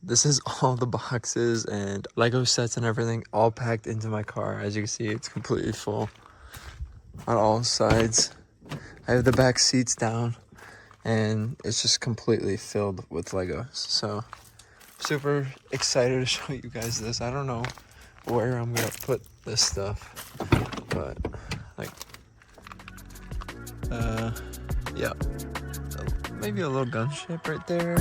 this is all the boxes and Lego sets and everything all packed into my car. As you can see, it's completely full on all sides. I have the back seats down and it's just completely filled with Legos. So super excited to show you guys this. I don't know where I'm gonna put this stuff, but like yeah, maybe a little gunship right there.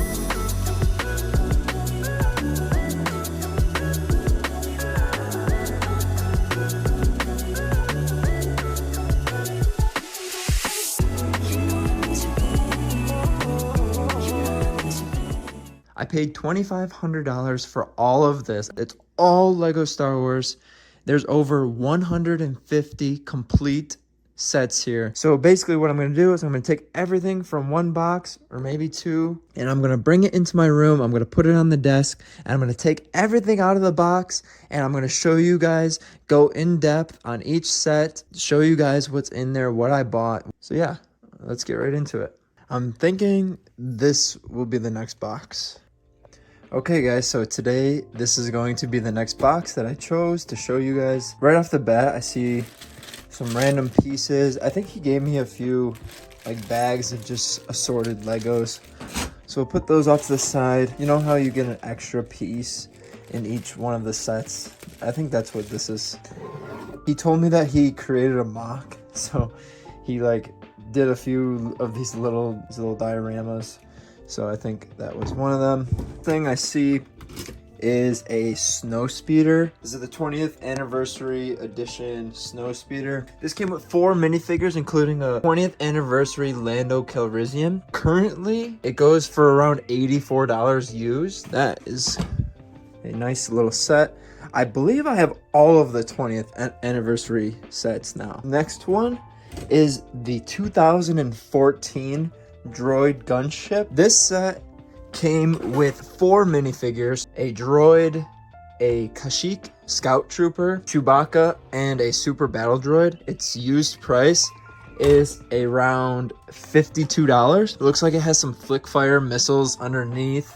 I paid $2,500 for all of this. It's all Lego Star Wars. There's over 150 complete sets here. So basically what I'm going to do is I'm going to take everything from one box or maybe two, and I'm going to bring it into my room. I'm going to put it on the desk, and I'm going to take everything out of the box, and I'm going to show you guys, go in depth on each set, show you guys what's in there, what I bought. So yeah, let's get right into it. I'm thinking this will be the next box. Okay guys, so today this is going to be the next box that I chose to show you guys. Right off the bat, I see some random pieces. I think he gave me a few like bags of just assorted Legos. So we'll put those off to the side. You know how you get an extra piece in each one of the sets? I think that's what this is. He told me that he created a mock. So he like did a few of these little dioramas. So I think that was one of them. Thing I see is a snow speeder. This is the 20th anniversary edition snow speeder. This came with 4 minifigures, including a 20th anniversary Lando Calrissian. Currently, it goes for around $84 used. That is a nice little set. I believe I have all of the 20th anniversary sets now. Next one is the 2014 droid gunship. This set came with 4 minifigures, a droid, a Kashyyyk scout trooper, Chewbacca, and a super battle droid. Its used price is around $52. It looks like it has some flick fire missiles underneath,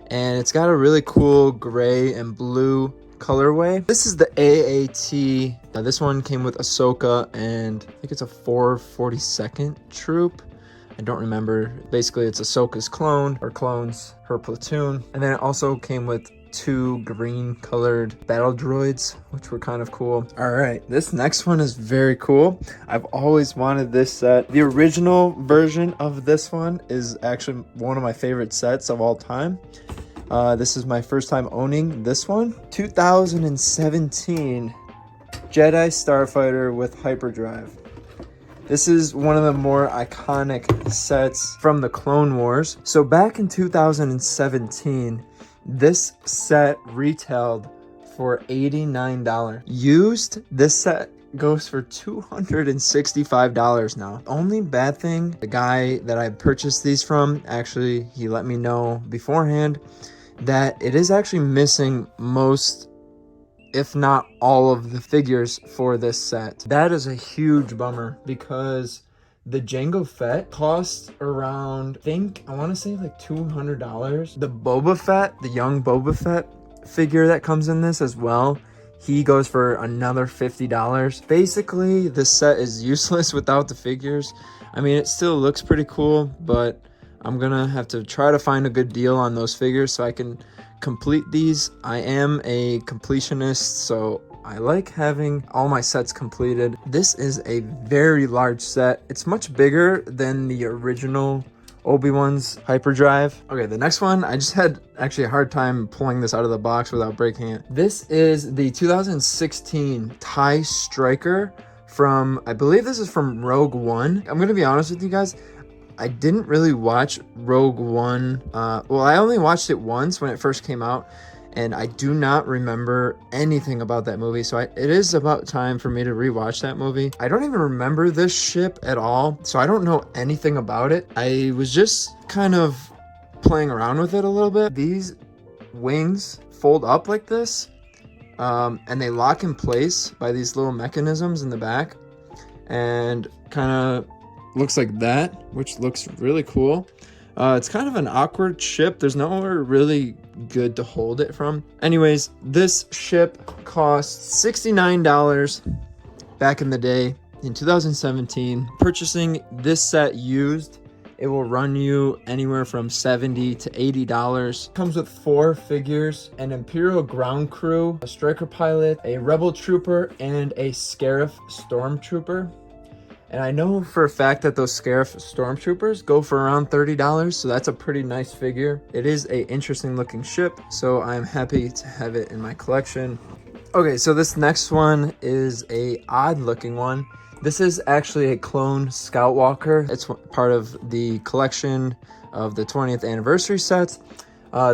and it's got a really cool gray and blue colorway. This is the AAT. This one came with Ahsoka, and I think it's a 442nd troop. I don't remember. Basically, it's Ahsoka's clone, or clones, her platoon. And then it also came with 2 green colored battle droids, which were kind of cool. All right, this next one is very cool. I've always wanted this set. The original version of this one is actually one of my favorite sets of all time. This is my first time owning this one. 2017 Jedi Starfighter with hyperdrive. This is one of the more iconic sets from the Clone Wars. So back in 2017, this set retailed for $89. Used, this set goes for $265 now. Only bad thing, the guy that I purchased these from, actually, he let me know beforehand that it is actually missing most, if not all, of the figures for this set. That is a huge bummer because the Jango Fett cost around, I want to say like $200. The Boba Fett, the young Boba Fett figure that comes in this as well, he goes for another $50. Basically, this set is useless without the figures. I mean, it still looks pretty cool, but I'm gonna have to try to find a good deal on those figures so I can complete these. I am a completionist, so I like having all my sets completed. This is a very large set. It's much bigger than the original Obi-Wan's hyperdrive. Okay, the next one, I just had actually a hard time pulling this out of the box without breaking it. This is the 2016 TIE Striker from, I believe this is from Rogue One. I'm gonna be honest with you guys, I didn't really watch Rogue One. Well, I only watched it once when it first came out, and I do not remember anything about that movie. So it is about time for me to rewatch that movie. I don't even remember this ship at all, so I don't know anything about it. I was just kind of playing around with it a little bit. These wings fold up like this, and they lock in place by these little mechanisms in the back, and kind of looks like that, which looks really cool. It's kind of an awkward ship. There's nowhere really good to hold it from. Anyways, this ship cost $69 back in the day in 2017. Purchasing this set used, it will run you anywhere from $70 to $80. Comes with 4 figures, an Imperial ground crew, a striker pilot, a rebel trooper, and a Scarif stormtrooper. And I know for a fact that those Scarif stormtroopers go for around $30, so that's a pretty nice figure. It is a interesting looking ship, so I'm happy to have it in my collection. Okay, so this next one is a odd looking one. This is actually a clone Scout Walker. It's part of the collection of the 20th anniversary sets.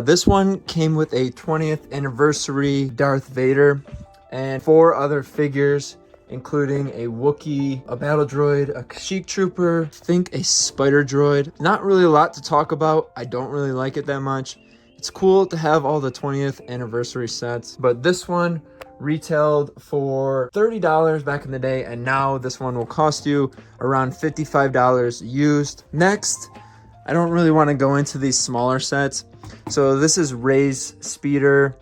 This one came with a 20th anniversary Darth Vader and 4 other figures, including a Wookiee, a battle droid, a Kashyyyk trooper, I think a spider droid. Not really a lot to talk about. I don't really like it that much. It's cool to have all the 20th anniversary sets, but this one retailed for $30 back in the day, and now this one will cost you around $55 used. Next, I don't really want to go into these smaller sets. So this is Rey's Speeder.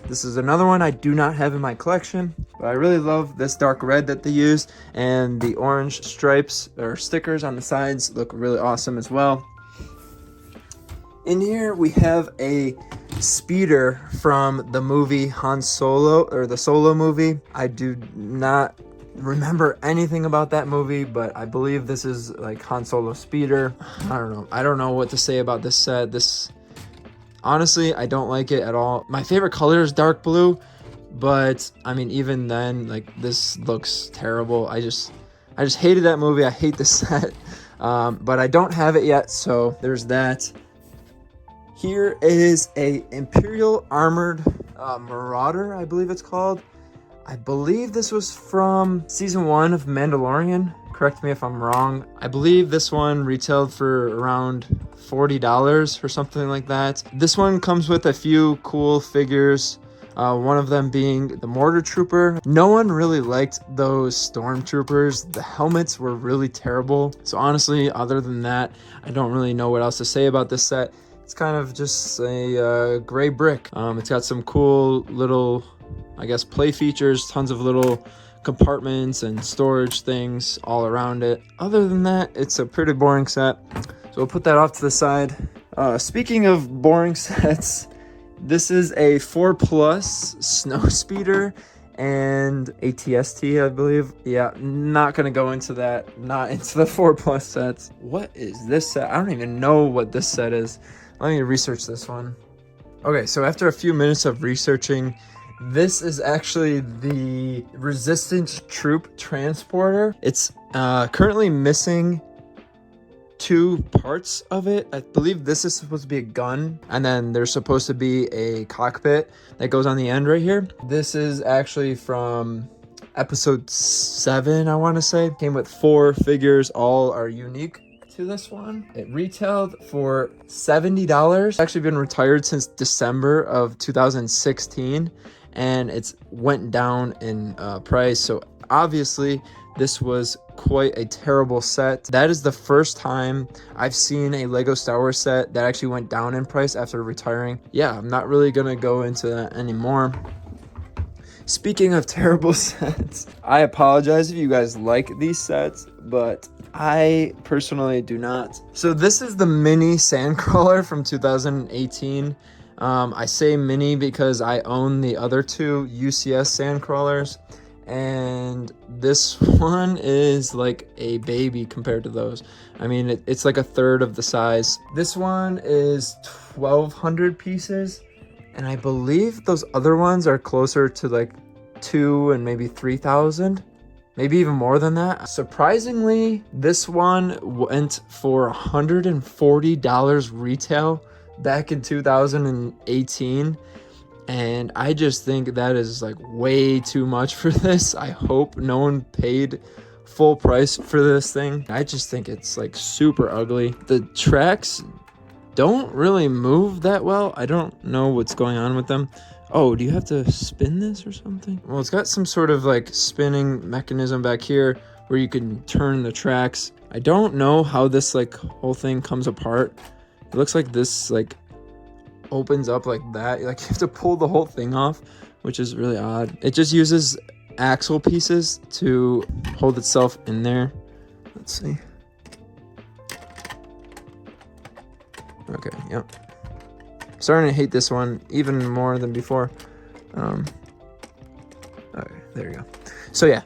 This is another one I do not have in my collection, but I really love this dark red that they use, and the orange stripes or stickers on the sides look really awesome as well. In here we have a speeder from the movie Han Solo, or the Solo movie. I do not remember anything about that movie, but I believe this is like Han Solo speeder. I don't know what to say about this set. Honestly, I don't like it at all. My favorite color is dark blue, but I mean, even then, like, this looks terrible. I just hated that movie. I hate this set, but I don't have it yet, so there's that. Here is a Imperial Armored Marauder, I believe it's called. I believe this was from season 1 of Mandalorian. Correct me if I'm wrong. I believe this one retailed for around $40 or something like that. This one comes with a few cool figures. One of them being the Mortar Trooper. No one really liked those Stormtroopers. The helmets were really terrible. So honestly, other than that, I don't really know what else to say about this set. It's kind of just a gray brick. It's got some cool little, I guess, play features, tons of little compartments and storage things all around it. Other than that, it's a pretty boring set. So we'll put that off to the side. Speaking of boring sets, this is a 4+ snow speeder and a TST, I believe. Yeah, not gonna go into that. Not into the 4+ sets. What is this set? I don't even know what this set is. Let me research this one. Okay, so after a few minutes of researching, this is actually the Resistance Troop Transporter. It's currently missing 2 parts of it. I believe this is supposed to be a gun, and then there's supposed to be a cockpit that goes on the end right here. This is actually from episode 7, I want to say. Came with 4 figures, all are unique to this one. It retailed for $70. It's actually been retired since December of 2016, and it's went down in price. So obviously this was quite a terrible set. That is the first time I've seen a Lego Star Wars set that actually went down in price after retiring. Yeah, I'm not really gonna go into that anymore. Speaking of terrible sets, I apologize if you guys like these sets, but I personally do not. So this is the mini Sandcrawler from 2018. I say mini because I own the other 2 UCS Sandcrawlers, and this one is like a baby compared to those. I mean, it's like a third of the size. This one is 1,200 pieces, and I believe those other ones are closer to like 2 and maybe 3,000. Maybe even more than that. Surprisingly, this one went for $140 retail back in 2018. And I just think that is like way too much for this. I hope no one paid full price for this thing. I just think it's like super ugly. The tracks don't really move that well. I don't know what's going on with them. Oh, do you have to spin this or something? Well, it's got some sort of like spinning mechanism back here where you can turn the tracks. I don't know how this like whole thing comes apart. It looks like this like opens up like that. Like you have to pull the whole thing off, which is really odd. It just uses axle pieces to hold itself in there. Let's see. Okay, yep. Starting to hate this one even more than before. Okay, there you go. So yeah,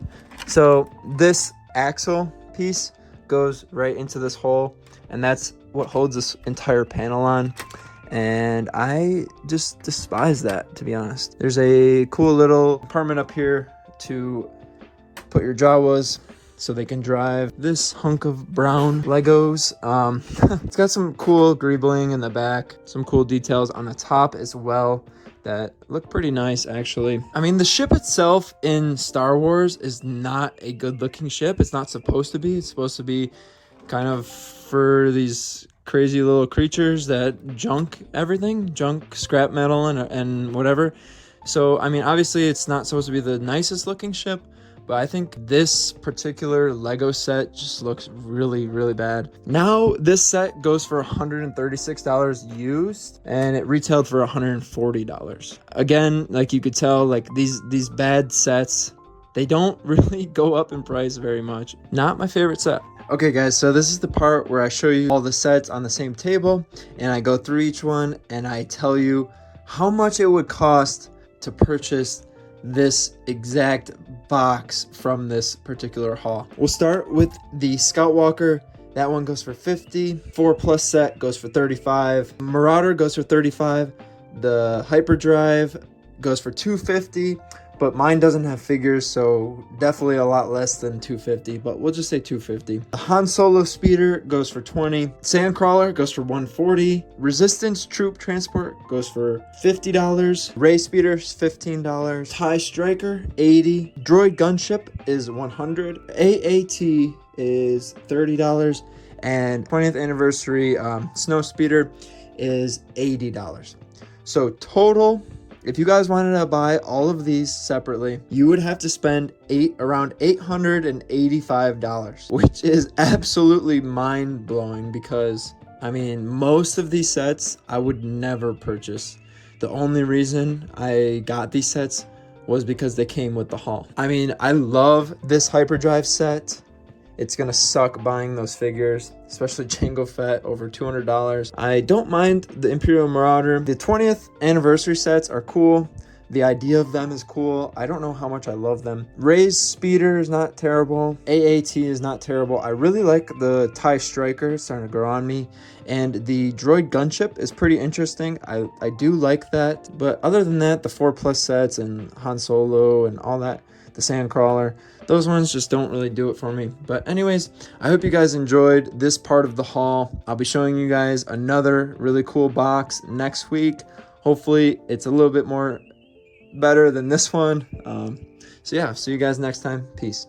so this axle piece goes right into this hole, and that's what holds this entire panel on. And I just despise that, to be honest. There's a cool little compartment up here to put your Jawas so they can drive this hunk of brown Legos. It's got some cool greebling in the back, some cool details on the top as well that look pretty nice, actually. I mean, the ship itself in Star Wars is not a good looking ship. It's not supposed to be. It's supposed to be kind of for these crazy little creatures that junk everything, junk scrap metal and whatever. So, I mean, obviously it's not supposed to be the nicest looking ship, but I think this particular Lego set just looks really, really bad. Now, this set goes for $136 used, and it retailed for $140. Again, like you could tell, like these bad sets, they don't really go up in price very much. Not my favorite set. Okay guys, so this is the part where I show you all the sets on the same table, and I go through each one and I tell you how much it would cost to purchase this exact box from this particular haul. We'll start with the Scout Walker. That one goes for $50. 4+ set goes for $35. Marauder goes for $35. The Hyperdrive goes for $250, but mine doesn't have figures, so definitely a lot less than $250, but we'll just say $250. The Han Solo Speeder goes for $20. Sandcrawler goes for $140. Resistance Troop Transport goes for $50. Ray Speeder is $15. TIE Striker, $80. Droid Gunship is $100. AAT is $30. And 20th Anniversary Snow Speeder is $80. So total, if you guys wanted to buy all of these separately, you would have to spend around $885, which is absolutely mind-blowing because, I mean, most of these sets I would never purchase. The only reason I got these sets was because they came with the haul. I mean, I love this Hyperdrive set. It's gonna suck buying those figures, especially Jango Fett, over $200. I don't mind the Imperial Marauder. The 20th anniversary sets are cool. The idea of them is cool. I don't know how much I love them. Ray's Speeder is not terrible. AAT is not terrible. I really like the TIE Striker. It's starting to grow on me. And the Droid Gunship is pretty interesting. I do like that. But other than that, the 4+ sets and Han Solo and all that, the Sandcrawler, those ones just don't really do it for me. But anyways, I hope you guys enjoyed this part of the haul. I'll be showing you guys another really cool box next week. Hopefully it's a little bit more better than this one. So yeah, see you guys next time. Peace.